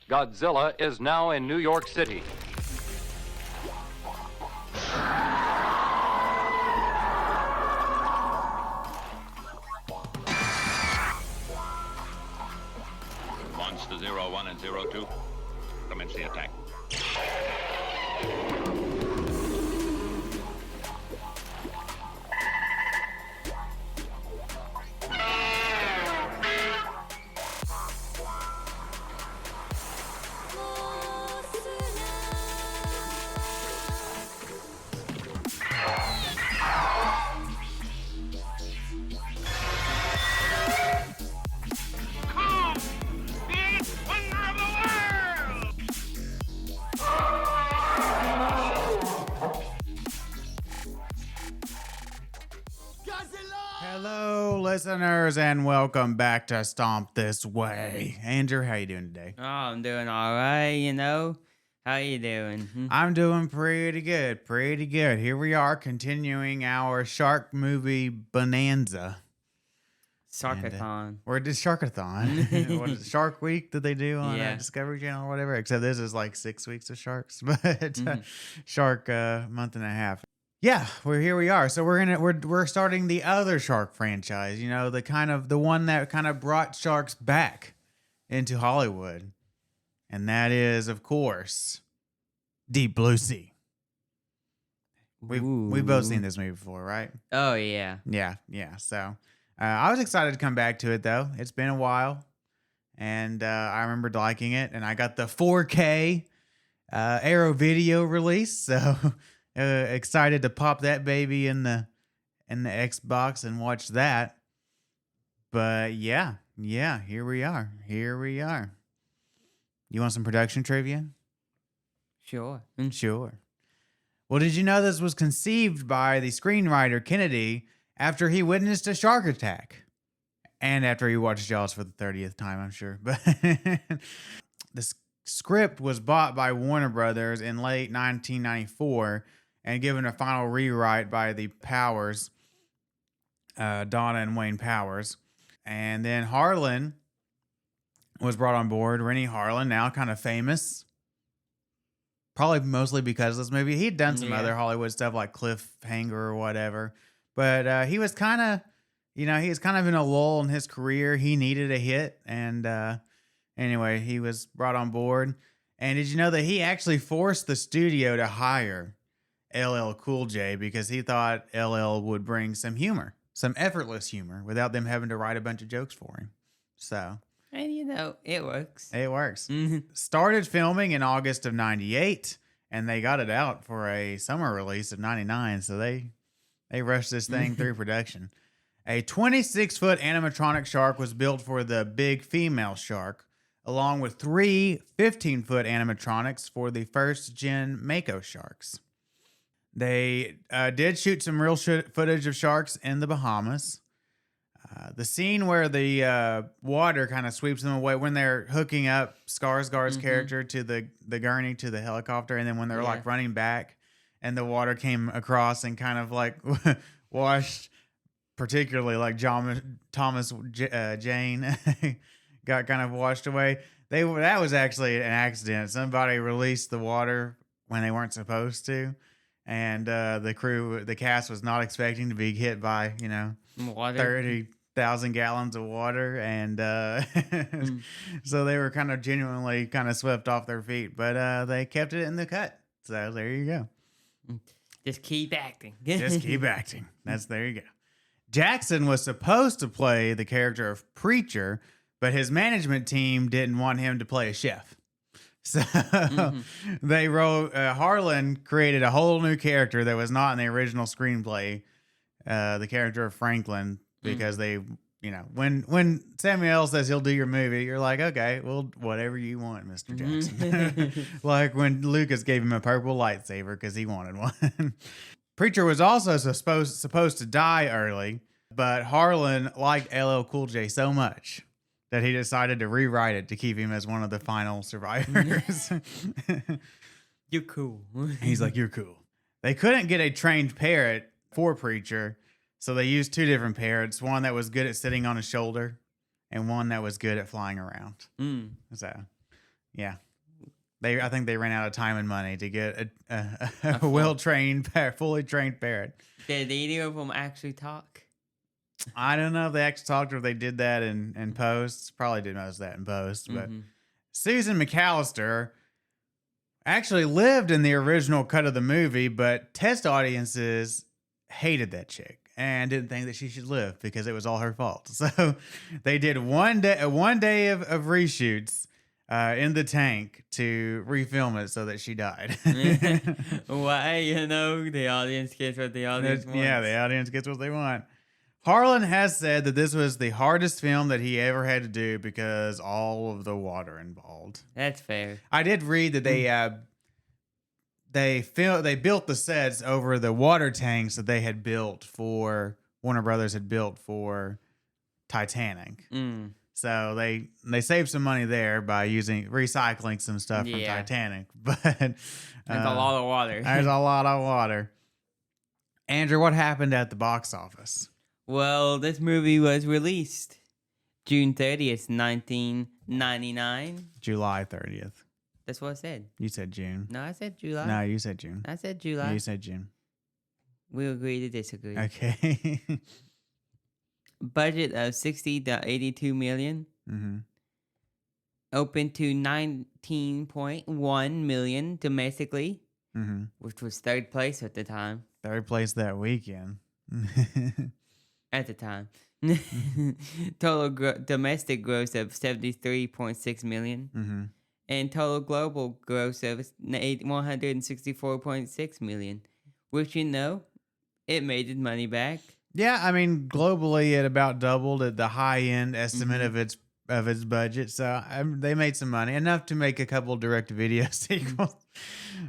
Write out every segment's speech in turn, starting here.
Godzilla is now in New York City. Monster 01 and 02, commence the attack. Hello, listeners, and welcome back to Stomp This Way. Andrew, how you doing today? Oh, I'm doing all right, you know. How you doing? I'm doing pretty good, pretty good. Here we are, continuing our shark movie bonanza. Sharkathon. Or did Sharkathon? What is it, Shark Week that they do on Yeah. Discovery Channel or whatever? Except this is like 6 weeks of sharks, but Shark month and a half. Yeah, here we are. So we're starting the other shark franchise. You know, the one that kind of brought sharks back into Hollywood, and that is, of course, Deep Blue Sea. We've both seen this movie before, right? Oh, yeah. Yeah. So I was excited to come back to it, though. It's been a while, and I remembered liking it, and I got the 4K Arrow video release, so excited to pop that baby in the Xbox and watch that. But yeah, here we are. You want some production trivia? Sure. Sure. Well, did you know this was conceived by the screenwriter Kennedy after he witnessed a shark attack? And after he watched Jaws for the 30th time, I'm sure. But the script was bought by Warner Brothers in late 1994 and given a final rewrite by the Powers, Donna and Wayne Powers. And then Harlin was brought on board. Renny Harlin, now kind of famous. Probably mostly because of this movie. He'd done some other Hollywood stuff like Cliffhanger or whatever. But he was kind of, in a lull in his career. He needed a hit. And anyway, he was brought on board. And did you know that he actually forced the studio to hire LL Cool J because he thought LL would bring some humor, some effortless humor, without them having to write a bunch of jokes for him. So, And it works. it works. Started filming in August of 98, and they got it out for a summer release of 99. So they rushed this thing through production. A 26-foot animatronic shark was built for the big female shark, along with 3 15-foot animatronics for the first-gen Mako sharks. They did shoot some real footage of sharks in the Bahamas. The scene where the water kind of sweeps them away when they're hooking up Skarsgård's character to the gurney to the helicopter, and then when they're like running back and the water came across and kind of like washed, particularly like Thomas Jane got kind of washed away. That was actually an accident. Somebody released the water when they weren't supposed to. And the cast was not expecting to be hit by, 30,000 gallons of water. And so they were kind of genuinely kind of swept off their feet. But they kept it in the cut. So there you go. Just keep acting. Just keep acting. There you go. Jackson was supposed to play the character of Preacher, but his management team didn't want him to play a chef. So they wrote, Harlan created a whole new character that was not in the original screenplay, the character of Franklin, because they, when Samuel says he'll do your movie, you're like, okay, well, whatever you want, Mr. Jackson. Like when Lucas gave him a purple lightsaber because he wanted one. Preacher was also supposed to die early, but Harlan liked LL Cool J so much that he decided to rewrite it to keep him as one of the final survivors. You're cool. He's like, you're cool. They couldn't get a trained parrot for Preacher, so they used 2 different parrots, one that was good at sitting on his shoulder and one that was good at flying around. So, Yeah. I think they ran out of time and money to get a well-trained, fully trained parrot. Did either of them actually talk? I don't know if they actually talked or if they did that in post. Probably did most of that in post. But Susan McAllister actually lived in the original cut of the movie, but test audiences hated that chick and didn't think that she should live because it was all her fault. So they did one day of reshoots in the tank to refilm it so that she died. Why? The audience gets what the audience wants. Yeah, the audience gets what they want. Harlan has said that this was the hardest film that he ever had to do because all of the water involved. That's fair. I did read that they built the sets over the water tanks that they had built for Warner Brothers had built for Titanic. So they saved some money there by recycling some stuff from Titanic. But that's a lot of water. There's a lot of water. Andrew, what happened at the box office? Well, this movie was released June 30th, 1999. July 30th. That's what I said. You said June. No, I said July. No, you said June. I said July. You said June. We'll agree to disagree. Okay. Budget of 60 to 82 million. Open to 19.1 million domestically, which was third place at the time. Third place that weekend. At the time. Total domestic gross of 73.6 million. And total global gross of 164.6 million. Which, it made its money back. Yeah, I mean, globally it about doubled at the high end estimate of its budget. So they made some money, enough to make a couple direct video sequels.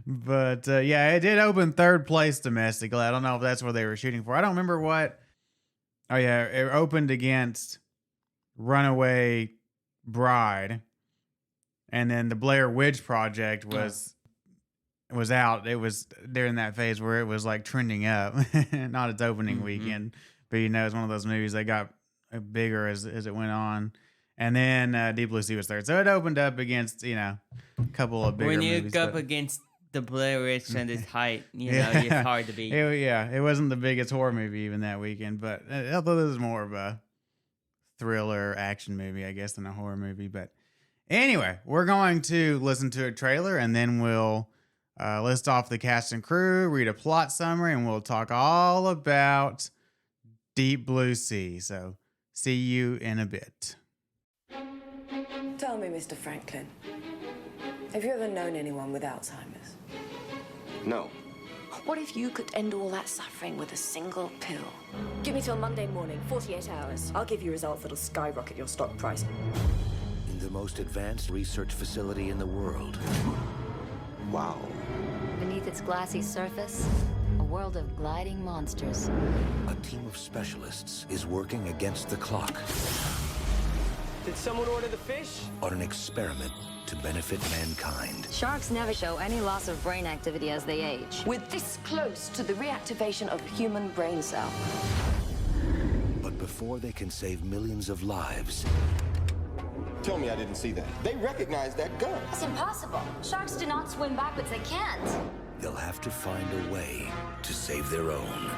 But yeah, it did open third place domestically. I don't know if that's what they were shooting for. I don't remember what. Oh yeah, it opened against Runaway Bride, and then the Blair Witch Project was out. It was during that phase where it was like trending up, not its opening weekend, but it's one of those movies that got bigger as it went on. And then Deep Blue Sea was third, so it opened up against a couple of bigger movies. When you go up against the Blair Witch and its height, it's hard to beat. It wasn't the biggest horror movie even that weekend, but I thought this was more of a thriller action movie, I guess, than a horror movie. But anyway, we're going to listen to a trailer and then we'll list off the cast and crew, read a plot summary, and we'll talk all about Deep Blue Sea. So see you in a bit. Tell me, Mr. Franklin, have you ever known anyone with Alzheimer's? No. What if you could end all that suffering with a single pill? Give me till Monday morning, 48 hours. I'll give you results that'll skyrocket your stock price. In the most advanced research facility in the world. Wow. Beneath its glassy surface, a world of gliding monsters. A team of specialists is working against the clock. Did someone order the fish? On an experiment to benefit mankind. Sharks never show any loss of brain activity as they age. We're this close to the reactivation of a human brain cell. But before they can save millions of lives... Tell me I didn't see that. They recognize that gun. It's impossible. Sharks do not swim backwards. They can't. They'll have to find a way to save their own.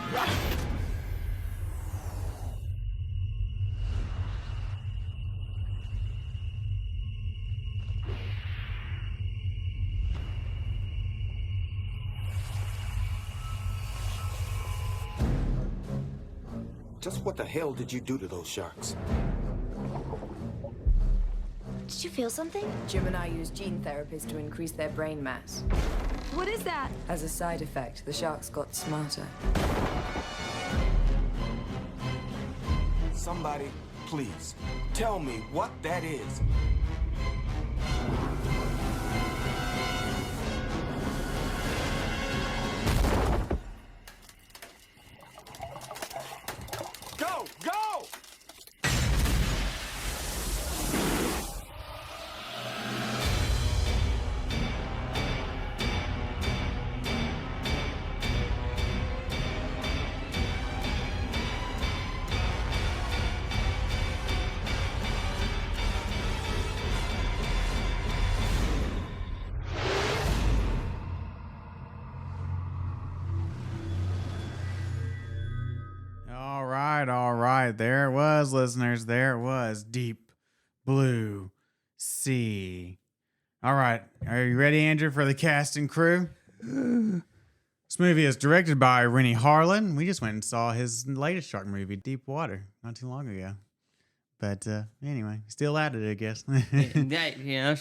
Just what the hell did you do to those sharks? Did you feel something? Jim and I use gene therapies to increase their brain mass. What is that? As a side effect, the sharks got smarter. Somebody, please, tell me what that is. Go! Go! there it was, listeners. There it was. Deep Blue Sea. All right. Are you ready, Andrew, for the cast and crew? This movie is directed by Renny Harlin. We just went and saw his latest shark movie, Deep Water, not too long ago. But anyway, still at it, I guess.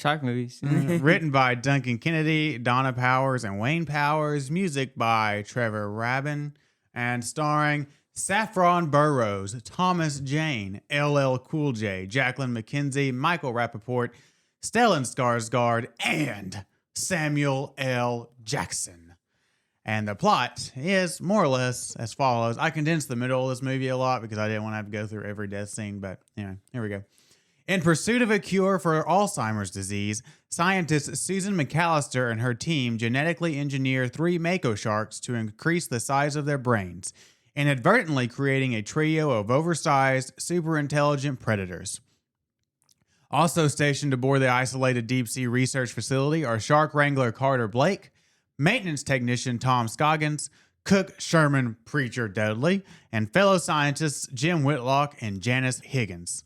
Shark movies. Written by Duncan Kennedy, Donna Powers, and Wayne Powers. Music by Trevor Rabin. And starring Saffron Burrows, Thomas Jane, LL Cool J, Jacqueline McKenzie, Michael Rappaport, Stellan Skarsgård, and Samuel L. Jackson. And the plot is more or less as follows. I condensed the middle of this movie a lot because I didn't want to have to go through every death scene, but anyway, here we go. In pursuit of a cure for Alzheimer's disease, scientist Susan McAllister and her team genetically engineer 3 mako sharks to increase the size of their brains, inadvertently creating a trio of oversized, super intelligent predators. Also stationed aboard the isolated deep-sea research facility are shark wrangler Carter Blake, maintenance technician Tom Scoggins, cook Sherman Preacher Dudley, and fellow scientists Jim Whitlock and Janice Higgins.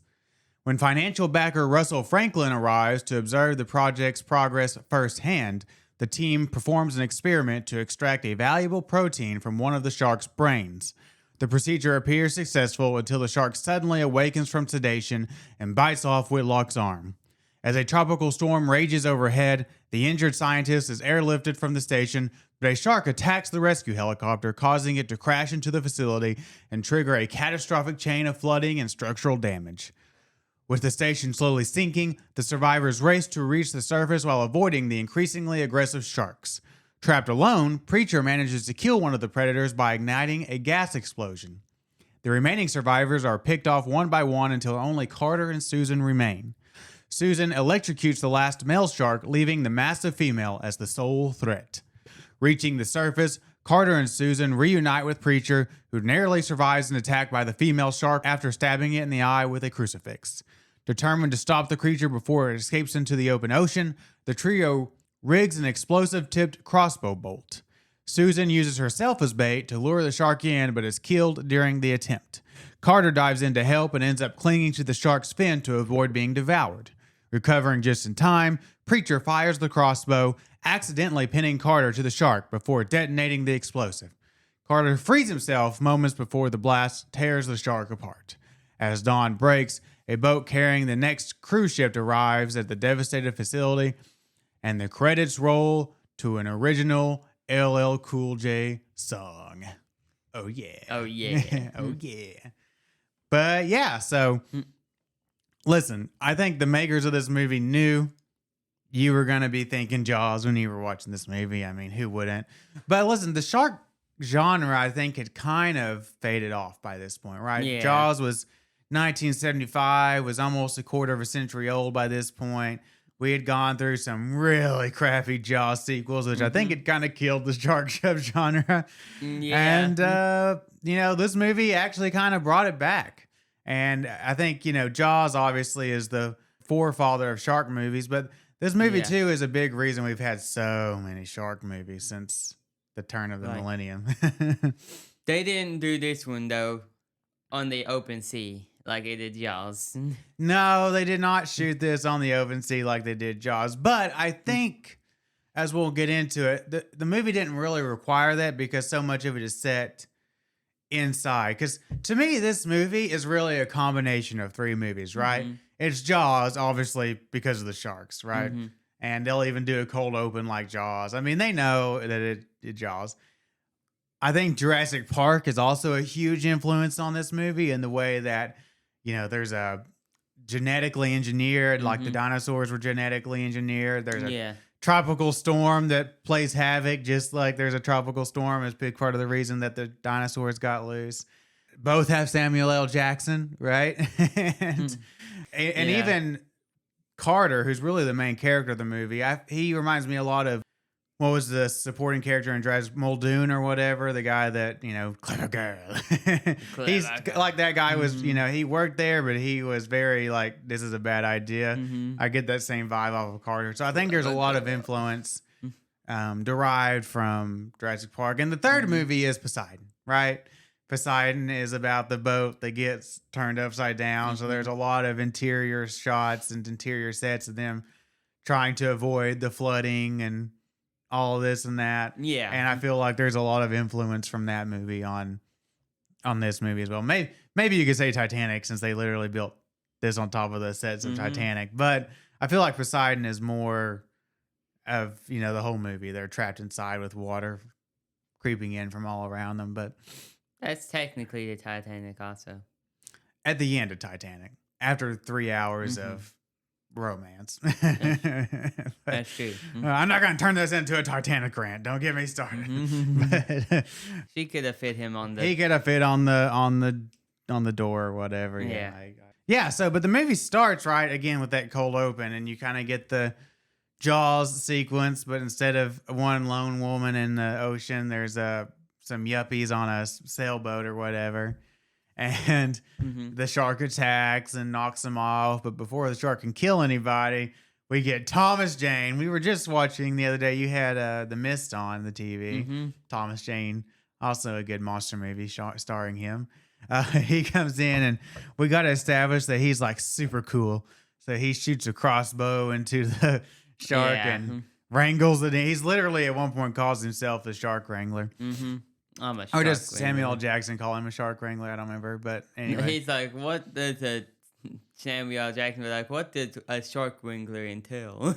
When financial backer Russell Franklin arrives to observe the project's progress firsthand, the team performs an experiment to extract a valuable protein from one of the shark's brains. The procedure appears successful until the shark suddenly awakens from sedation and bites off Whitlock's arm. As a tropical storm rages overhead, the injured scientist is airlifted from the station, but a shark attacks the rescue helicopter, causing it to crash into the facility and trigger a catastrophic chain of flooding and structural damage. With the station slowly sinking, the survivors race to reach the surface while avoiding the increasingly aggressive sharks. Trapped alone, Preacher manages to kill one of the predators by igniting a gas explosion. The remaining survivors are picked off one by one until only Carter and Susan remain. Susan electrocutes the last male shark, leaving the massive female as the sole threat. Reaching the surface, Carter and Susan reunite with Preacher, who narrowly survives an attack by the female shark after stabbing it in the eye with a crucifix. Determined to stop the creature before it escapes into the open ocean, the trio rigs an explosive-tipped crossbow bolt. Susan uses herself as bait to lure the shark in, but is killed during the attempt. Carter dives in to help and ends up clinging to the shark's fin to avoid being devoured. Recovering just in time, Preacher fires the crossbow, accidentally pinning Carter to the shark before detonating the explosive. Carter frees himself moments before the blast tears the shark apart. As dawn breaks, a boat carrying the next cruise ship arrives at the devastated facility, and the credits roll to an original LL Cool J song. Oh yeah. Oh yeah. Oh yeah. But yeah, so listen, I think the makers of this movie knew you were going to be thinking Jaws when you were watching this movie. I mean, who wouldn't? But listen, the shark genre, I think, had kind of faded off by this point, right? Yeah. Jaws was 1975, was almost a quarter of a century old by this point. We had gone through some really crappy Jaws sequels, which I think had kind of killed the shark genre. Yeah. And, this movie actually kind of brought it back. And I think, Jaws obviously is the forefather of shark movies, but this movie too is a big reason we've had so many shark movies since the turn of the millennium. They didn't do this one, though, on the open sea like they did Jaws. No, they did not shoot this on the open sea like they did Jaws. But I think, as we'll get into it, the movie didn't really require that because so much of it is set inside. Because to me, this movie is really a combination of 3 movies, right? It's Jaws, obviously, because of the sharks, right? And they'll even do a cold open like Jaws. I mean, they know that it Jaws. I think Jurassic Park is also a huge influence on this movie in the way that, there's a genetically engineered, like the dinosaurs were genetically engineered. There's a tropical storm that plays havoc, just like there's a tropical storm is a big part of the reason that the dinosaurs got loose. Both have Samuel L. Jackson, right? and even Carter, who's really the main character of the movie, he reminds me a lot of, what was the supporting character in Jurassic Muldoon or whatever? The guy that, clever girl. He's like that guy was, he worked there, but he was very like, this is a bad idea. I get that same vibe off of Carter. So I think there's a lot of influence derived from Jurassic Park. And the third movie is Poseidon, right? Poseidon is about the boat that gets turned upside down. So there's a lot of interior shots and interior sets of them trying to avoid the flooding and all this and that. Yeah. And I feel like there's a lot of influence from that movie on this movie as well. Maybe you could say Titanic, since they literally built this on top of the sets of Titanic. But I feel like Poseidon is more of, the whole movie. They're trapped inside with water creeping in from all around them. But That's technically the Titanic also. at the end of Titanic, after 3 hours of romance. That's true. I'm not going to turn this into a Titanic rant. Don't get me started. But, She could have fit him on the. he could have fit on the door or whatever. Yeah. Yeah. So, but the movie starts right again with that cold open, and you kind of get the Jaws sequence, but instead of one lone woman in the ocean, there's some yuppies on a sailboat or whatever. And the shark attacks and knocks them off. But before the shark can kill anybody, we get Thomas Jane. We were just watching the other day. You had The Mist on the TV. Thomas Jane, also a good monster movie starring him. He comes in, and we got to establish that he's like super cool. So he shoots a crossbow into the shark and wrangles it. He's literally at one point calls himself the shark wrangler. I'm a Or shark does wrangler. Samuel L. Jackson call him a shark wrangler? I don't remember. But anyway. He's like, what does a Samuel L. Jackson be like? What did a shark wrangler entail?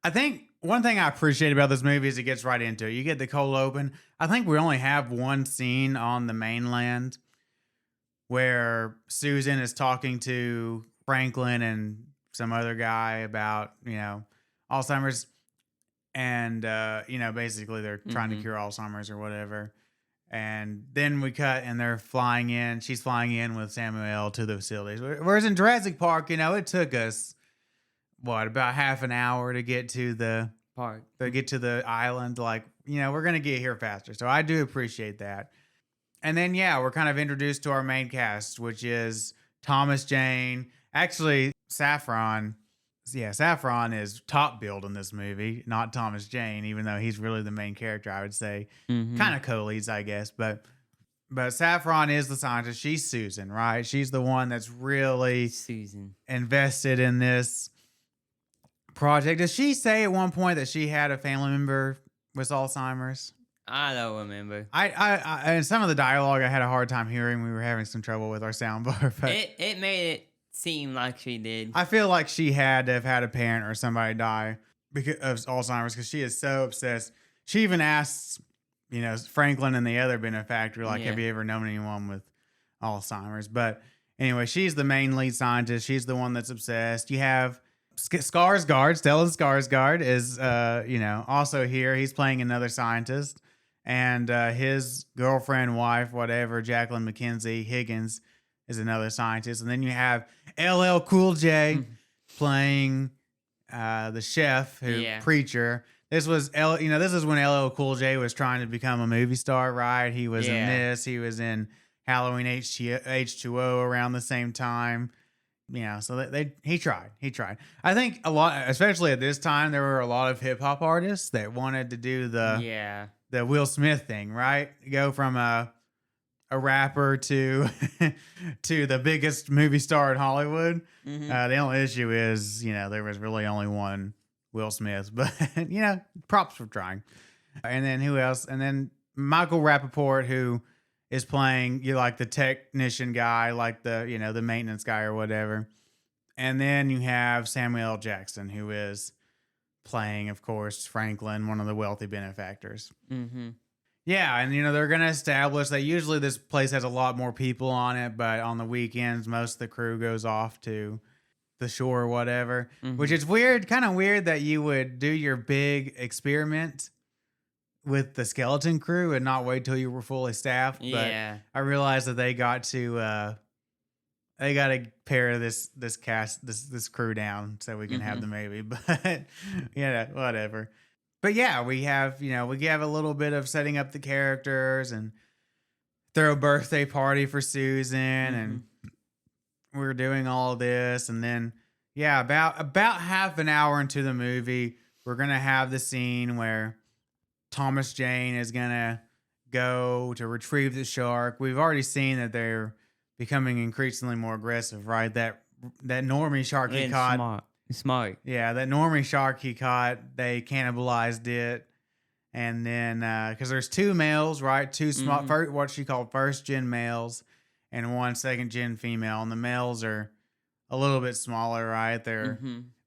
I think one thing I appreciate about this movie is it gets right into it. You get the cold open. I think we only have one scene on the mainland where Susan is talking to Franklin and some other guy about, Alzheimer's. And, basically they're trying to cure Alzheimer's or whatever. And then we cut and they're flying in. She's flying in with Samuel to the facilities. Whereas in Jurassic Park, it took us, about half an hour to get to the Park. To get to the island. Like, we're going to get here faster. So I do appreciate that. And then, we're kind of introduced to our main cast, which is Thomas Jane. Actually, Saffron. Yeah, Saffron is top billed in this movie, not Thomas Jane, even though he's really the main character, I would say. Kind of co-leads, I guess. But Saffron is the scientist. She's Susan, right? She's the one that's really invested in this project. Does she say at one point that she had a family member with Alzheimer's? I don't remember. I and some of the dialogue I had a hard time hearing. We were having some trouble with our soundbar. But It made it seem like she did. I feel like she had to have had a parent or somebody die because of Alzheimer's, because she is so obsessed. She even asks, Franklin and the other benefactor, like, have you ever known anyone with Alzheimer's? But anyway, she's the main lead scientist. She's the one that's obsessed. You have Skarsgård, Stellan Skarsgård is, also here. He's playing another scientist. And his girlfriend, wife, whatever, Jacqueline McKenzie Higgins, is another scientist. And then you have LL Cool J playing the chef, preacher. This was this is when LL Cool J was trying to become a movie star, right? He was in this. He was in Halloween H2O around the same time. So he tried. I think a lot, especially at this time, there were a lot of hip hop artists that wanted to do the Will Smith thing, right? Go from a rapper to the biggest movie star in Hollywood. The only issue is, there was really only one Will Smith, but props for trying. And then who else? And then Michael Rappaport, who is playing like the technician guy, like the the maintenance guy or whatever. And then you have Samuel L. Jackson, who is playing, of course, Franklin, one of the wealthy benefactors. Yeah, and they're going to establish that usually this place has a lot more people on it, but on the weekends, most of the crew goes off to the shore or whatever, which is weird, kind of weird that you would do your big experiment with the skeleton crew and not wait till you were fully staffed. But I realized that they got to pare this cast, this crew down so we can have the movie, but whatever. But we have a little bit of setting up the characters and throw a birthday party for Susan, and we're doing all of this. And then, about half an hour into the movie, we're going to have the scene where Thomas Jane is going to go to retrieve the shark. We've already seen that they're becoming increasingly more aggressive, right? That normie shark he And caught. Smart. Yeah, that normie shark he caught, they cannibalized it. And then, because there's 2 males, right? 2 small, what she called first gen males, and 1 second gen female. And the males are a little bit smaller, right? They're,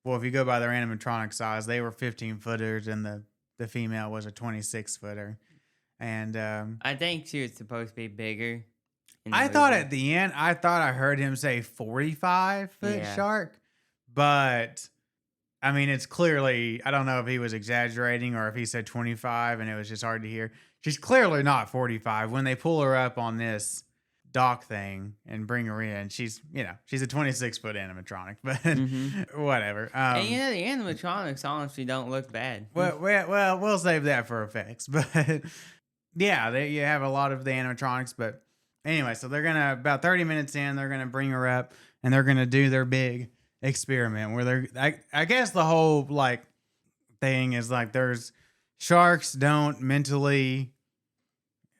well, if you go by their animatronic size, they were 15 footers, and the female was a 26 footer. And I think she was supposed to be bigger. I thought at the end, I thought I heard him say 45-foot shark, but I mean, it's clearly, I don't know if he was exaggerating or if he said 25 and it was just hard to hear. She's clearly not 45. When they pull her up on this dock thing and bring her in, she's a 26-foot animatronic, but whatever. And the animatronics honestly don't look bad. Well, we'll save that for effects, but yeah, you have a lot of the animatronics, but anyway, so they're gonna, about 30 minutes in, they're gonna bring her up and they're gonna do their big experiment where I guess the whole like thing is like there's sharks don't mentally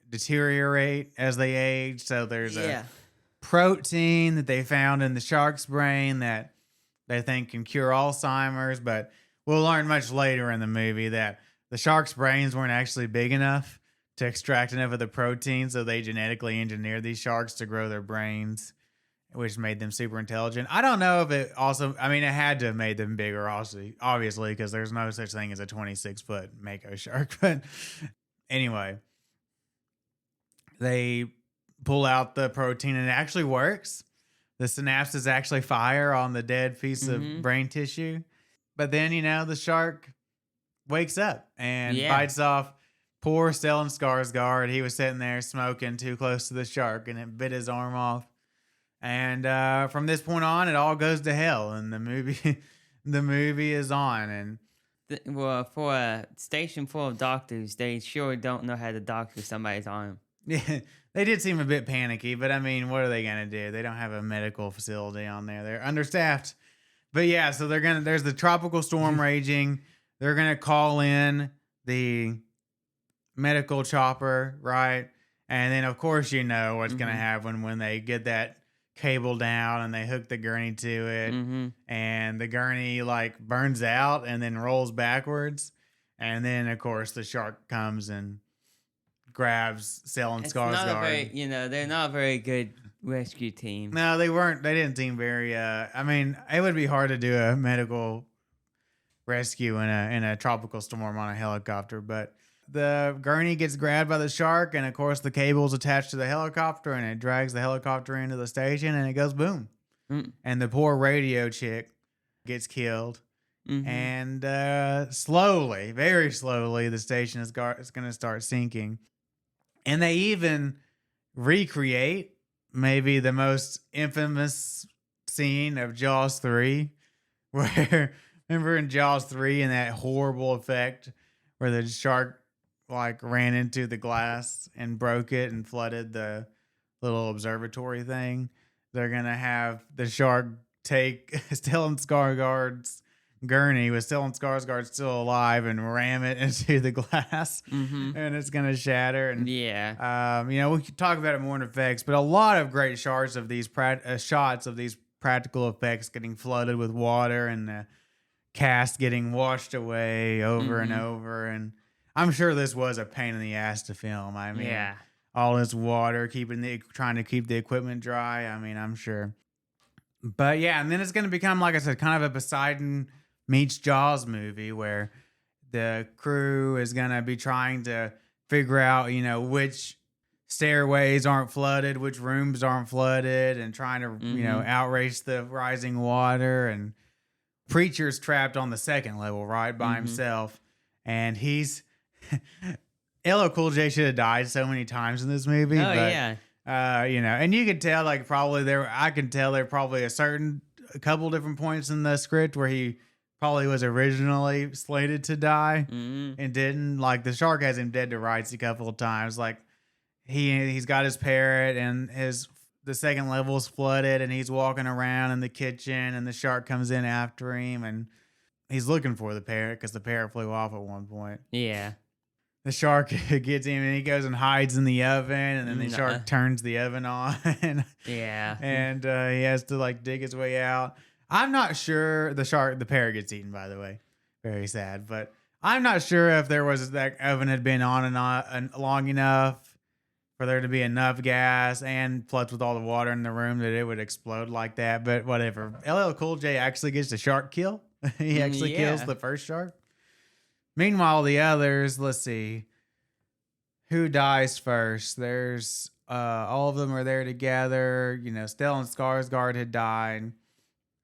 deteriorate as they age, so there's a protein that they found in the shark's brain that they think can cure Alzheimer's, but we'll learn much later in the movie that the shark's brains weren't actually big enough to extract enough of the protein, so they genetically engineered these sharks to grow their brains, which made them super intelligent. I don't know if it also, I mean, it had to have made them bigger, obviously, because there's no such thing as a 26-foot mako shark. But anyway, they pull out the protein and it actually works. The synapses actually fire on the dead piece of brain tissue. But then, the shark wakes up and bites off poor Stellan Skarsgård. He was sitting there smoking too close to the shark and it bit his arm off. And from this point on, it all goes to hell, and the movie is on. And well, for a station full of doctors, they sure don't know how to doctor somebody's arm. Yeah, they did seem a bit panicky, but I mean, what are they gonna do? They don't have a medical facility on there; they're understaffed. But yeah, so there's the tropical storm raging. They're gonna call in the medical chopper, right? And then, of course, what's gonna happen when they get that cable down and they hook the gurney to it, and the gurney like burns out and then rolls backwards, and then of course the shark comes and grabs Stellan Skarsgård. They're not a very good rescue team. No, they weren't. They didn't seem very. I mean, it would be hard to do a medical rescue in a tropical storm on a helicopter, but the gurney gets grabbed by the shark, and of course the cable's attached to the helicopter, and it drags the helicopter into the station, and it goes boom. And the poor radio chick gets killed. And slowly, very slowly, the station is going to start sinking. And they even recreate maybe the most infamous scene of Jaws 3, where, remember in Jaws 3 and that horrible effect where the shark like ran into the glass and broke it and flooded the little observatory thing. They're going to have the shark take Stellan Skarsgård's gurney with Stellan Skarsgård still alive and ram it into the glass, and it's going to shatter. And we could talk about it more in effects, but a lot of great shots of these practical effects getting flooded with water and the cast getting washed away over and over. And I'm sure this was a pain in the ass to film. I mean, all this water, trying to keep the equipment dry. I mean, I'm sure. But yeah, and then it's going to become, like I said, kind of a Poseidon meets Jaws movie where the crew is going to be trying to figure out, which stairways aren't flooded, which rooms aren't flooded, and trying to, outrace the rising water. And Preacher's trapped on the second level, right, by himself. And he's... LL Cool J should have died so many times in this movie. And you could tell, like, I can tell there probably a couple different points in the script where he probably was originally slated to die and didn't. Like, the shark has him dead to rights a couple of times. Like, he's got his parrot and the second level is flooded and he's walking around in the kitchen and the shark comes in after him and he's looking for the parrot because the parrot flew off at one point. Yeah. the shark gets him and he goes and hides in the oven, and then the Nuh-uh. shark turns the oven on. Yeah. And he has to like dig his way out. I'm not sure the parrot gets eaten, by the way. Very sad, but I'm not sure if that oven had been on and on long enough for there to be enough gas, and plus with all the water in the room that it would explode like that. But whatever. LL Cool J actually gets the shark kill. He actually kills the first shark. Meanwhile, the others, let's see. Who dies first? There's all of them are there together. You know, Stellan Skarsgård had died.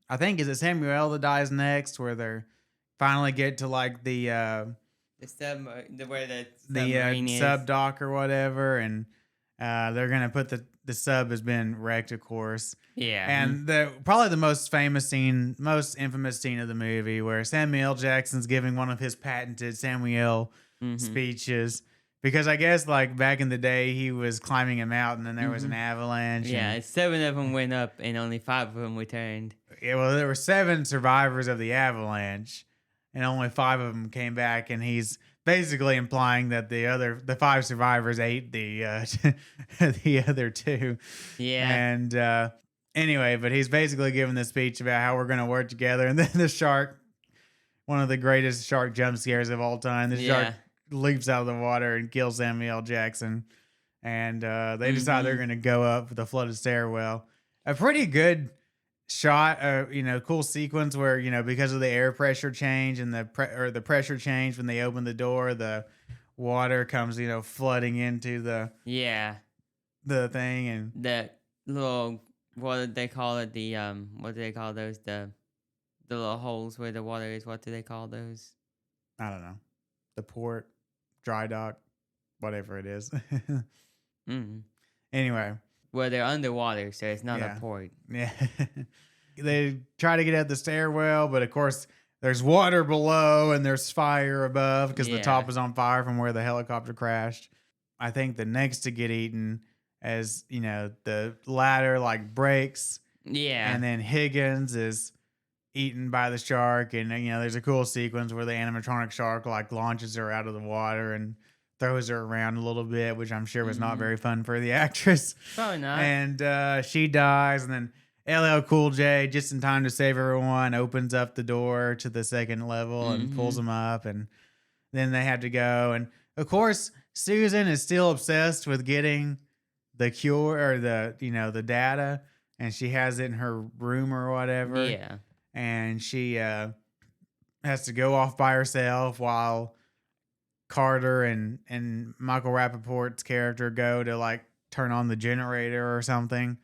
I think is it Samuel that dies next, where they're finally get to like the where the submarine is. sub dock or whatever, and they're gonna put the sub has been wrecked, of course. Yeah. And probably the most infamous scene of the movie, where Samuel L. Jackson's giving one of his patented Samuel speeches. Because I guess like back in the day, he was climbing a mountain and there was an avalanche. Yeah, 7 of them went up and only 5 of them returned. Yeah, well, there were 7 survivors of the avalanche, and only 5 of them came back. And he's basically implying that the 5 survivors ate the other 2. Yeah. And anyway, but he's basically giving this speech about how we're going to work together. And then the shark, one of the greatest shark jump scares of all time, the shark leaps out of the water and kills Samuel L. Jackson. And they decide they're going to go up the flooded stairwell. A pretty good shot, cool sequence where, because of the air pressure change and the pressure change when they open the door, the water comes, flooding into the thing. And the little, what did they call it? What do they call those? The little holes where the water is. What do they call those? I don't know. The port, dry dock, whatever it is. Anyway. Well, they're underwater, so it's not a port. Yeah. They try to get at the stairwell, but of course there's water below and there's fire above because the top is on fire from where the helicopter crashed. I think the next to get eaten, as the ladder like breaks. Yeah. And then Higgins is eaten by the shark, and there's a cool sequence where the animatronic shark like launches her out of the water and throws her around a little bit, which I'm sure was not very fun for the actress. Probably not. And she dies, and then LL Cool J, just in time to save everyone, opens up the door to the second level and pulls them up, and then they have to go. And of course, Susan is still obsessed with getting the cure or the data, and she has it in her room or whatever. Yeah. And she has to go off by herself while Carter and Michael Rappaport's character go to like turn on the generator or something.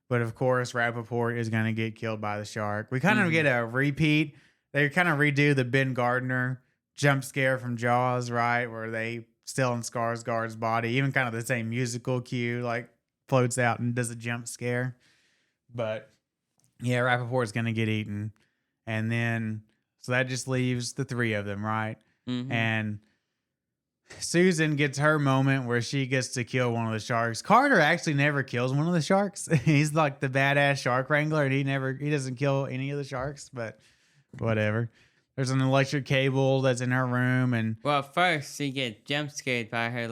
But of course, Rappaport is going to get killed by the shark. We kind of get a repeat. They kind of redo the Ben Gardner jump scare from Jaws, right? Where they still in Skarsgård's body, even kind of the same musical cue, like floats out and does a jump scare. But yeah, Rappaport's going to get eaten. And then, so that just leaves the 3 of them, right? And Susan gets her moment where she gets to kill one of the sharks. Carter actually never kills one of the sharks. He's like the badass shark wrangler, and he doesn't kill any of the sharks, but whatever. There's an electric cable that's in her room, and well, first she gets jump scared by her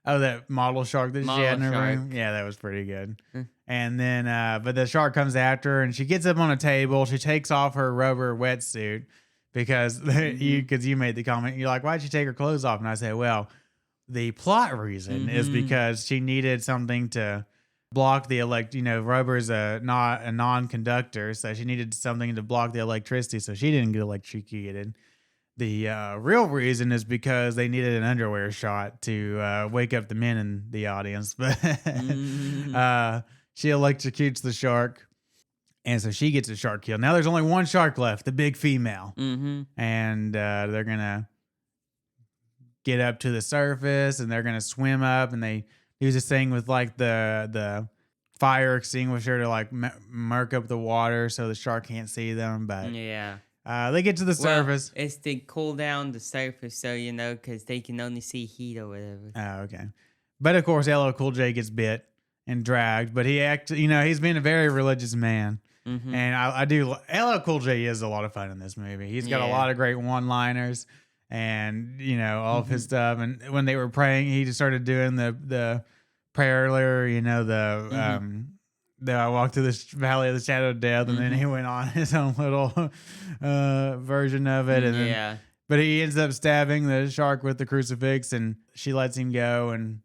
that model shark that she had in her room. Yeah, that was pretty good. And then, but the shark comes after her, and she gets up on a table. She takes off her rubber wetsuit because you made the comment. You're like, why'd she take her clothes off? And I said, well, the plot reason is because she needed something to block the rubber is not a non-conductor, so she needed something to block the electricity, so she didn't get electrocuted. The real reason is because they needed an underwear shot to wake up the men in the audience. But she electrocutes the shark, and so she gets a shark kill. Now there's only one shark left, the big female. And they're going to get up to the surface, and they're going to swim up, and they use this thing with like the fire extinguisher to like murk up the water so the shark can't see them. But they get to the surface. It's to cool down the surface, so because they can only see heat or whatever. Oh, okay. But of course, LL Cool J gets bit and dragged, but he's been a very religious man. And I do. LL Cool J is a lot of fun in this movie. He's got a lot of great one-liners, and all of his stuff. And when they were praying, he just started doing the prayer, the I walked through this valley of the shadow of death, and then he went on his own little version of it, and then, but he ends up stabbing the shark with the crucifix, and she lets him go, and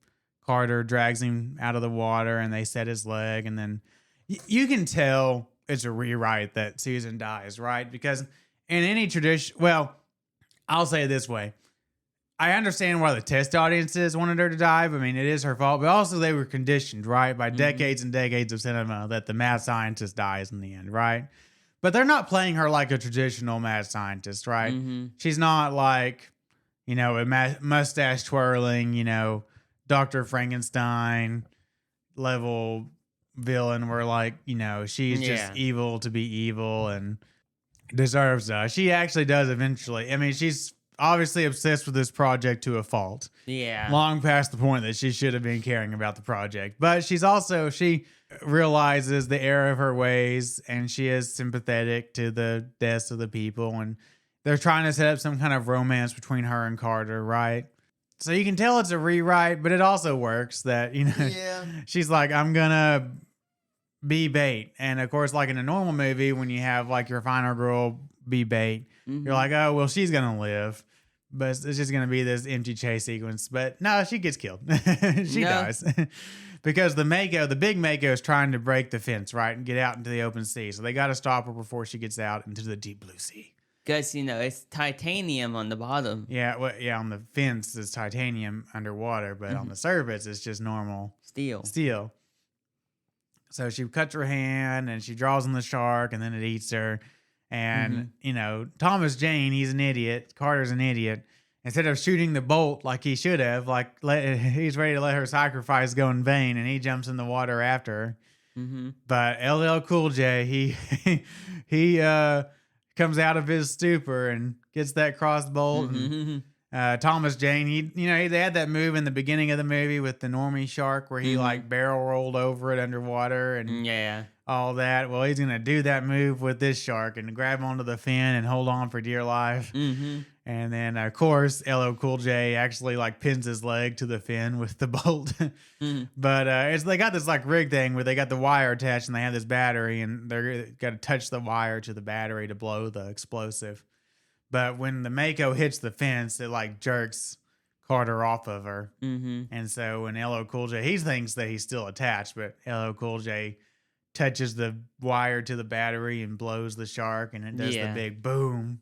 Carter drags him out of the water, and they set his leg, and then you can tell it's a rewrite that Susan dies, right? Because in any tradition, well, I'll say it this way. I understand why the test audiences wanted her to die. But I mean, it is her fault. But also they were conditioned, right, by decades and decades of cinema that the mad scientist dies in the end, right? But they're not playing her like a traditional mad scientist, right? She's not like, a mustache twirling, Dr. Frankenstein level villain where like, she's just evil to be evil and deserves she actually does eventually. I mean, she's obviously obsessed with this project to a fault. Yeah. Long past the point that she should have been caring about the project. But she realizes the error of her ways, and she is sympathetic to the deaths of the people, and they're trying to set up some kind of romance between her and Carter, right? So you can tell it's a rewrite, but it also works that, she's like, I'm gonna be bait. And of course, like in a normal movie, when you have like your final girl be bait, you're like, oh, well, she's gonna live. But it's just going to be this empty chase sequence. But no, she gets killed. She dies. Because the big Mako is trying to break the fence, right? And get out into the open sea. So they got to stop her before she gets out into the deep blue sea. Because, it's titanium on the bottom. Yeah, on the fence is titanium underwater. But on the surface, it's just normal steel. So she cuts her hand and she draws on the shark and then it eats her. And, Thomas Jane, he's an idiot. Carter's an idiot. Instead of shooting the bolt like he should have, he's ready to let her sacrifice go in vain, and he jumps in the water after her. But LL Cool J, he comes out of his stupor and gets that cross bolt. And Thomas Jane, they had that move in the beginning of the movie with the normie shark where he barrel rolled over it underwater and all that. Well, he's gonna do that move with this shark and grab onto the fin and hold on for dear life. And then of course LL Cool J actually pins his leg to the fin with the bolt. But they got this rig thing where they got the wire attached and they have this battery and they're got to touch the wire to the battery to blow the explosive. But when the Mako hits the fence, it jerks Carter off of her. And so when LL Cool J, he thinks that he's still attached, but LL Cool J touches the wire to the battery and blows the shark, and it does the big boom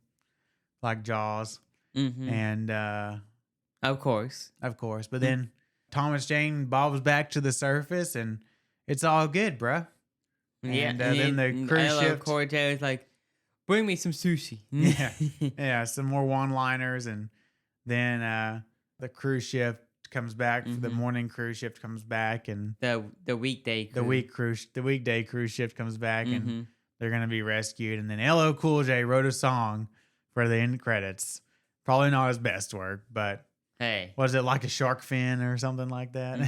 like Jaws. And of course. But then Thomas Jane bobs back to the surface, and it's all good, bruh. And then the cruise ship is like, bring me some sushi. Some more one-liners, and then the cruise ship comes back. The morning cruise ship comes back, and the weekday cruise ship comes back, and they're gonna be rescued. And then LL Cool J wrote a song for the end credits. Probably not his best work, but hey, was it like a shark fin or something like that?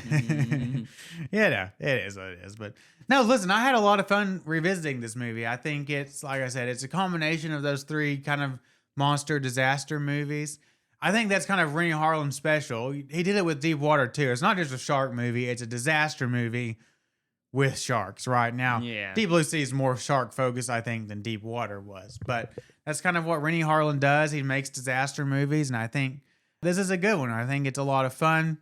Yeah, it is what it is. But no, listen, I had a lot of fun revisiting this movie. I think it's, like I said, it's a combination of those three kind of monster disaster movies. I think that's kind of Renny Harlin's special. He did it with Deep Water too. It's not just a shark movie; it's a disaster movie with sharks. Right now, Deep Blue Sea is more shark focused, I think, than Deep Water was. But that's kind of what Renny Harlin does. He makes disaster movies, and I think this is a good one. I think it's a lot of fun.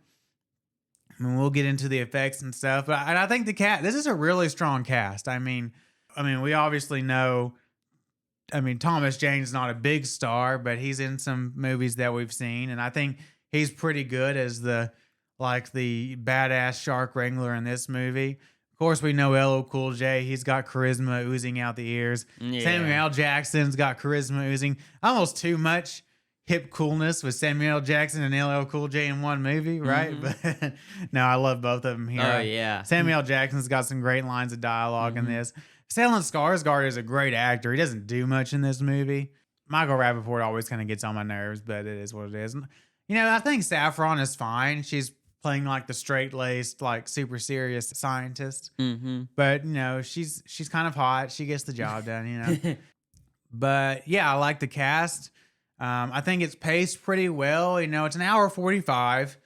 I mean, we'll get into the effects and stuff, but I think this is a really strong cast. I mean, we obviously know. Thomas Jane's not a big star, but he's in some movies that we've seen, and I think he's pretty good as the badass shark wrangler in this movie. Of course, we know LL Cool J. He's got charisma oozing out the ears. Samuel L. Jackson's got charisma oozing. Almost too much hip coolness with Samuel L. Jackson and LL Cool J in one movie, right? But no, I love both of them here. Oh, yeah. Samuel L. Jackson's got some great lines of dialogue in this. Stellan Skarsgård is a great actor. He doesn't do much in this movie. Michael Rappaport always kind of gets on my nerves, but it is what it is. I think Saffron is fine. She's playing the straight-laced, super serious scientist. But, she's kind of hot. She gets the job done, But, yeah, I like the cast. I think it's paced pretty well. You know, it's an hour 45.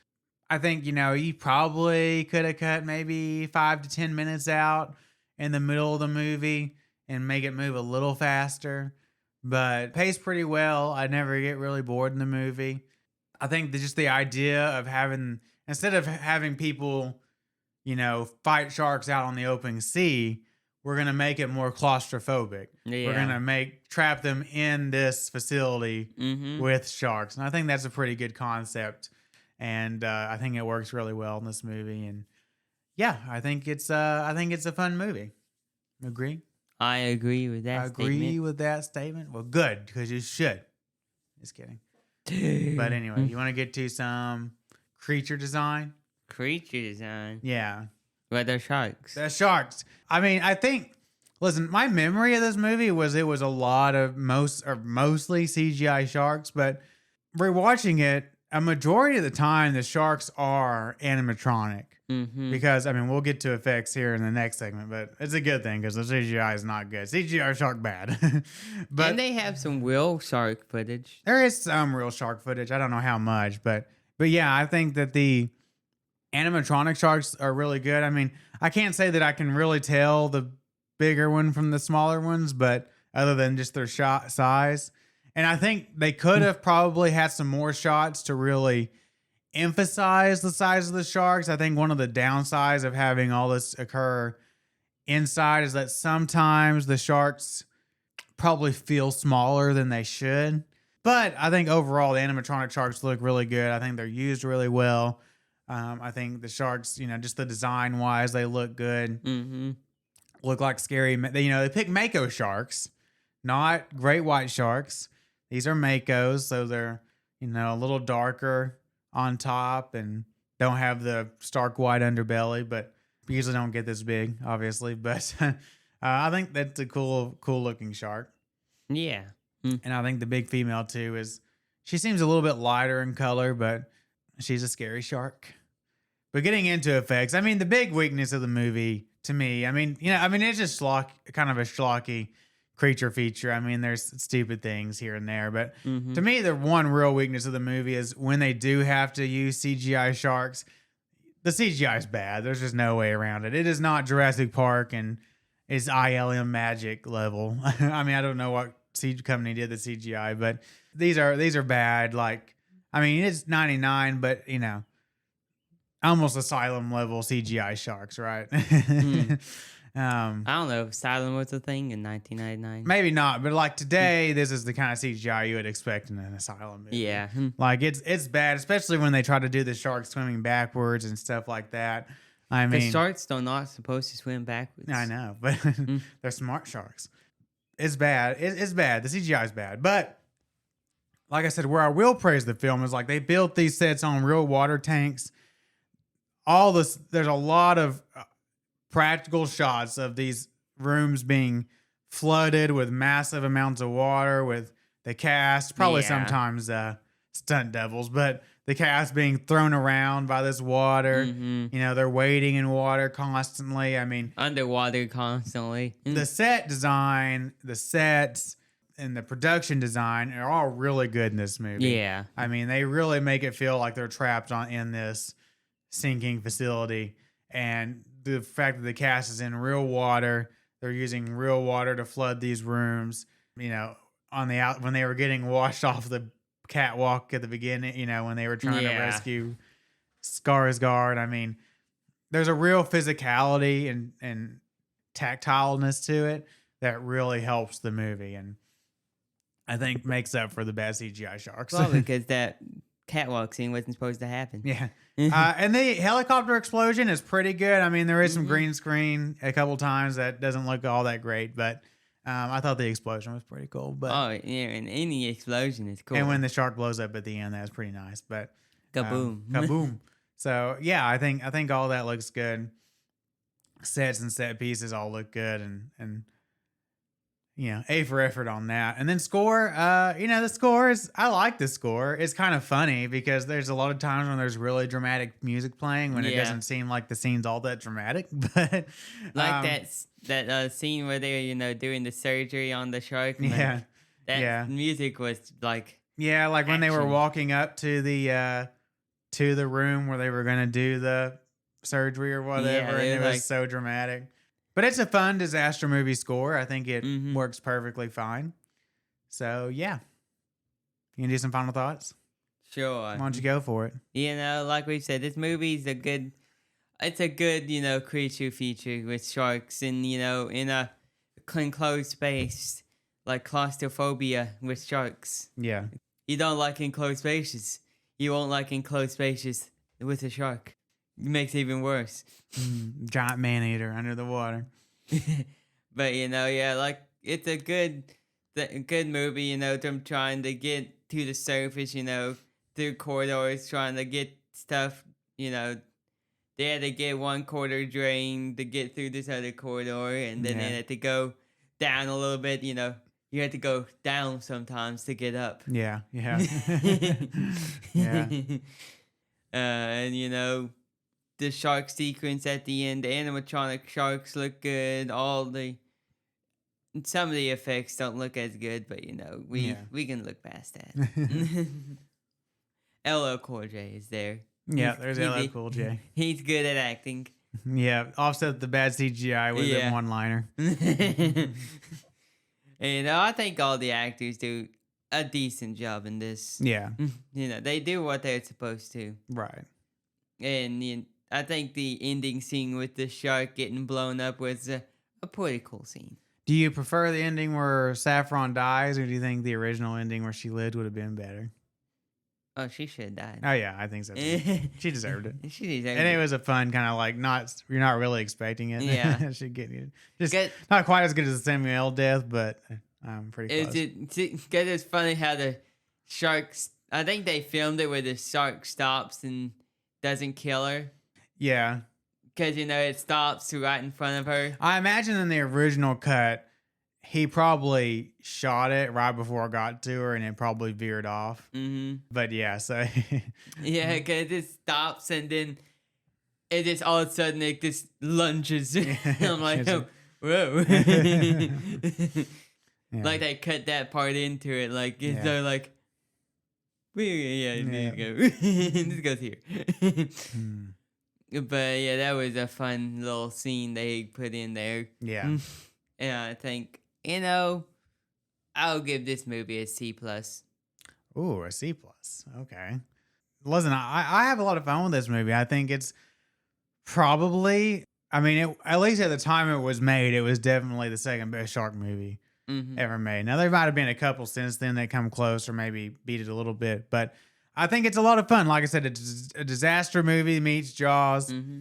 I think, you know, you probably could have cut maybe 5 to 10 minutes out in the middle of the movie and make it move a little faster, but paced pretty well. I never get really bored in the movie. I think that just the idea of having, instead of having people, you know, fight sharks out on the open sea, we're going to make it more claustrophobic. Yeah. We're going to trap them in this facility with sharks. And I think that's a pretty good concept. And I think it works really well in this movie. And yeah, I think it's a fun movie. Agree? I agree with that statement. With that statement. Well, good, because you should. Just kidding. But anyway, you want to get to some creature design? Creature design. Yeah. Well, they're sharks. The sharks. I mean, I think. Listen, my memory of this movie was it was a lot of mostly CGI sharks, but rewatching it, a majority of the time the sharks are animatronic. Because I mean, we'll get to effects here in the next segment, but it's a good thing because the CGI is not good. CGI shark bad. But and they have some real shark footage. there is some real shark footage. I don't know how much, but yeah, I think that the animatronic sharks are really good. I mean, I can't say that I can really tell the bigger one from the smaller ones, but other than just their shot size. And I think they could have probably had some more shots to really emphasize the size of the sharks. I think one of the downsides of having all this occur inside is that sometimes the sharks probably feel smaller than they should. But I think overall the animatronic sharks look really good. I think they're used really well. I think the sharks, you know, just the design wise, they look good. Look like scary. You know, they pick Mako sharks, not great white sharks. These are Makos, so they're, you know, a little darker on top and don't have the stark white underbelly, but usually don't get this big, obviously. But I think that's a cool looking shark. Yeah. And I think the big female too she seems a little bit lighter in color, but she's a scary shark. But getting into effects, I mean, the big weakness of the movie to me, I mean, you know, it's just kind of a schlocky creature feature. I mean, there's stupid things here and there, but to me, the one real weakness of the movie is when they do have to use CGI sharks, the CGI is bad. There's just no way around it. It is not Jurassic Park and it's ILM magic level. I mean, I don't know what company did the CGI, but these are bad. Like, I mean, it's 99, but you know, almost Asylum level CGI sharks, right? I don't know if Asylum was a thing in 1999. Maybe not, but like today, this is the kind of CGI you would expect in an Asylum movie. Yeah. Like it's bad, especially when they try to do the shark swimming backwards and stuff like that. I mean, the sharks are not supposed to swim backwards. I know, but they're smart sharks. It's bad. It's bad. The CGI is bad. But like I said, where I will praise the film is like they built these sets on real water tanks. There's a lot of practical shots of these rooms being flooded with massive amounts of water with the cast, probably sometimes stunt doubles, but the cast being thrown around by this water. You know, they're wading in water constantly. I mean, underwater constantly. The set design, the sets, and the production design are all really good in this movie. Yeah. I mean, they really make it feel like they're trapped in this sinking facility. And the fact that the cast is in real water, they're using real water to flood these rooms, you know, when they were getting washed off the catwalk at the beginning, you know, when they were trying to rescue Skarsgård. I mean, there's a real physicality and tactileness to it that really helps the movie, and I think makes up for the bad CGI sharks. Well, because that catwalk scene wasn't supposed to happen. Yeah. And the helicopter explosion is pretty good. I mean, there is some green screen a couple times that doesn't look all that great, but I thought the explosion was pretty cool. But yeah, and any explosion is cool. And when the shark blows up at the end, that was pretty nice. But kaboom. Kaboom. So yeah, I think all that looks good. Sets and set pieces all look good, and you know, A for effort on that. And then score, you know, the score I like the score. It's kind of funny because there's a lot of times when there's really dramatic music playing when it doesn't seem like the scene's all that dramatic. But like that scene where they're, you know, doing the surgery on the shark. Yeah. That music was like Yeah, like when they were action. walking up to the room where they were gonna do the surgery or whatever, and they're it was like- so dramatic. But it's a fun disaster movie score. I think it Mhm. works perfectly fine. So yeah, you can do some final thoughts. Sure. Why don't you go for it? You know, like we said, this movie's it's a good, creature feature with sharks and, in a enclosed space, like claustrophobia with sharks. Yeah, You don't like enclosed spaces. You won't like enclosed spaces with a shark. It makes it even worse. giant man eater under the water. But, yeah, like, it's a good movie, them trying to get to the surface, through corridors, trying to get stuff, they had to get one corridor drained to get through this other corridor, and then Yeah. they had to go down a little bit, you had to go down sometimes to get up. Yeah, yeah, yeah. And the shark sequence at the end, the animatronic sharks look good. Some of the effects don't look as good, but we can look past that. LL Cool J is there. Yeah, there's LL Cool J. He's good at acting. Yeah, offset the bad CGI with Yeah. a one-liner. And I think all the actors do a decent job in this. Yeah, They do what they're supposed to. right. And I think the ending scene with the shark getting blown up was a pretty cool scene. Do you prefer the ending where Saffron dies, or do you think the original ending where she lived would have been better? Oh, she should have died. Oh yeah, I think so. Too. She deserved it. She deserved And it. it was a fun kind of like you're not really expecting it. Yeah. She get you. Just Good. not quite as good as the Samuel L. death, but I'm pretty close. It's funny how the sharks. I think they filmed it where the shark stops and doesn't kill her Yeah. because it stops right in front of her. I imagine in the original cut, he probably shot it right before it got to her, and it probably veered off. Mm-hmm. But yeah, so Yeah, because it just stops and then it just all of a sudden it just lunges. I'm like, oh, whoa. yeah. Like they cut that part into it. Like it's Yeah. so like, Yeah. this goes here. Hmm. But yeah, that was a fun little scene they put in there. Yeah. And I think I'll give this movie a C+. Ooh, a C+. Okay. Listen, I have a lot of fun with this movie. I think it's probably, at least at the time it was made, it was definitely the second best shark movie Mm-hmm. ever made. Now, there might have been a couple since then that come close or maybe beat it a little bit, but I think it's a lot of fun. Like I said, it's a disaster movie meets Jaws. Mm-hmm.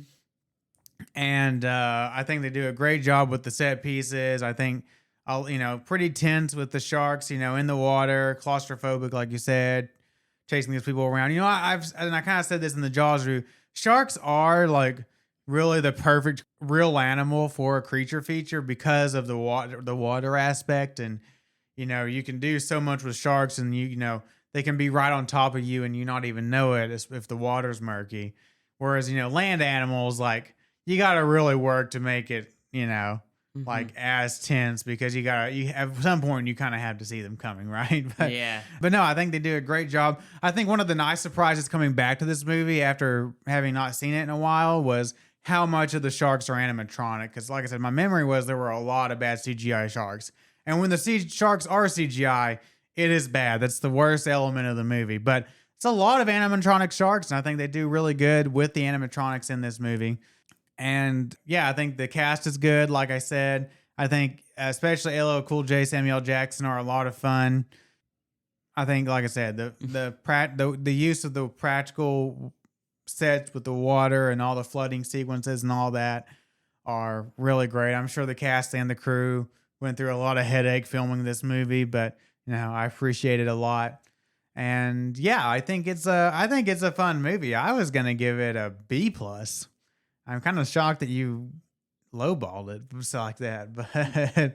And I think they do a great job with the set pieces. I think, pretty tense with the sharks, in the water, claustrophobic, like you said, chasing these people around. I kind of said this in the Jaws review. Sharks are like really the perfect real animal for a creature feature because of the water aspect. And, you can do so much with sharks, and they can be right on top of you and you not even know it if the water's murky. Whereas, land animals, like, you got to really work to make it, Mm-hmm. like as tense, because at some point you kind of have to see them coming, right? But no, I think they do a great job. I think one of the nice surprises coming back to this movie after having not seen it in a while was how much of the sharks are animatronic. Because like I said, my memory was there were a lot of bad CGI sharks. And when the sharks are CGI, it is bad. That's the worst element of the movie. But it's a lot of animatronic sharks, and I think they do really good with the animatronics in this movie. And yeah, I think the cast is good. Like I said, I think especially LL Cool J, Samuel L. Jackson are a lot of fun. I think, like I said, the use of the practical sets with the water and all the flooding sequences and all that are really great. I'm sure the cast and the crew went through a lot of headache filming this movie, but I appreciate it a lot. And yeah, I think it's a fun movie. I was gonna give it a B+. I'm kind of shocked that you lowballed it like that, but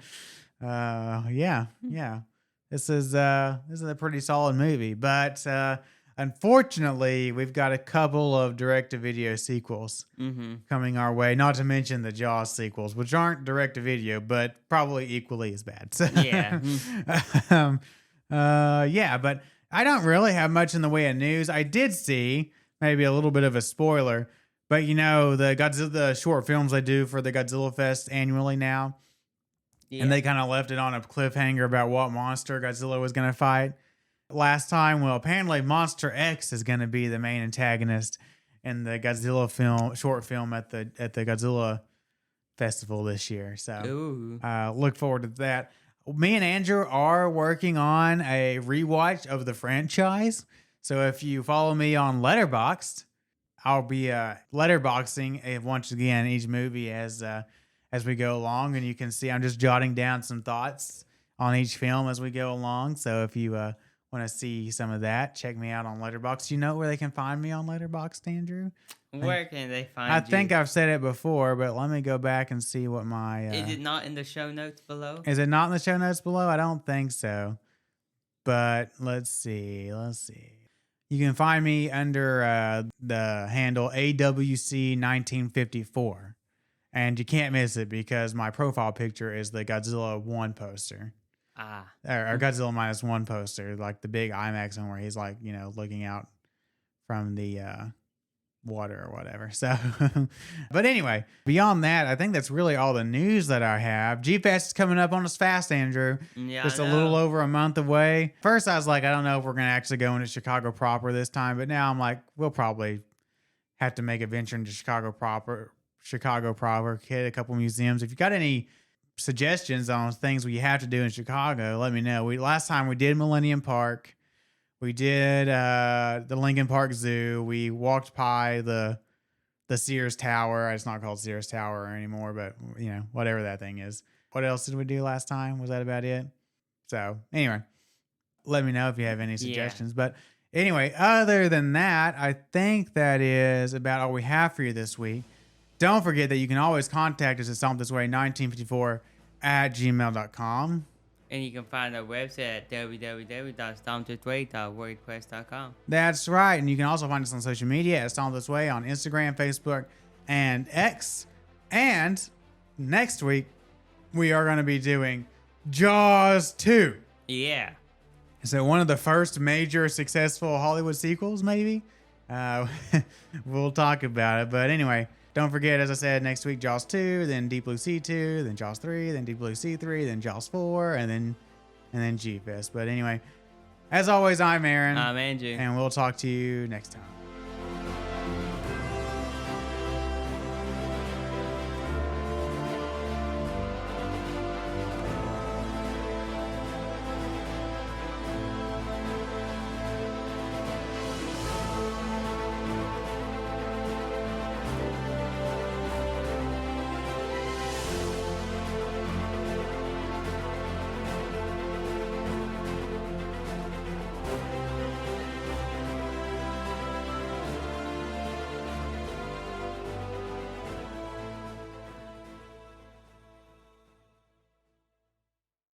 yeah. This is a pretty solid movie, but unfortunately, we've got a couple of direct-to-video sequels coming our way. Not to mention the Jaws sequels, which aren't direct-to-video, but probably equally as bad. So, Yeah. yeah, but I don't really have much in the way of news. I did see maybe a little bit of a spoiler, but you know, the short films they do for the Godzilla Fest annually now. Yeah. And they kind of left it on a cliffhanger about what monster Godzilla was going to fight last time. Well, apparently Monster X is going to be the main antagonist in the Godzilla short film at the Godzilla Festival this year. So Ooh. look forward to that. Me and Andrew are working on a rewatch of the franchise. So if you follow me on Letterboxd, I'll be letterboxing once again each movie as we go along, and you can see I'm just jotting down some thoughts on each film as we go along. So if you want to see some of that, check me out on Letterboxd. You know where they can find me on Letterboxd, Andrew? Where can they find I you? think I've said it before, but let me go back and see what my... Is it not in the show notes below? Is it not in the show notes below? I don't think so. But let's see. You can find me under the handle AWC1954. And you can't miss it because my profile picture is the Godzilla 1 poster. Or Godzilla -1 poster, like the big IMAX one where he's like, you know, looking out from the water or whatever. So, but anyway, beyond that, I think that's really all the news that I have. G-Fest is coming up on us fast, Andrew. Yeah, Just I a know. little over a month away. First, I was like, I don't know if we're going to actually go into Chicago proper this time, but now I'm like, we'll probably have to make a venture into Chicago proper, hit a couple museums. If you got any suggestions on things we have to do in Chicago, let me know. Last time we did Millennium Park. We did the Lincoln Park Zoo. We walked by the Sears Tower. It's not called Sears Tower anymore, but you know, whatever that thing is. What else did we do last time? Was that about it? So anyway, let me know if you have any suggestions. But anyway, other than that, I think that is about all we have for you this week. Don't forget that you can always contact us at stompthisway1954@gmail.com. And you can find our website at www.stompthisway.wordpress.com. That's right. And you can also find us on social media at Stomp This Way on Instagram, Facebook, and X. And next week, we are going to be doing Jaws 2. Yeah. So one of the first major successful Hollywood sequels, maybe. We'll talk about it. But anyway, don't forget, as I said, next week, Jaws 2, then Deep Blue Sea 2, then Jaws 3, then Deep Blue Sea 3, then Jaws 4, and then G-Fest. But anyway, as always, I'm Aaron. I'm Andrew. And we'll talk to you next time.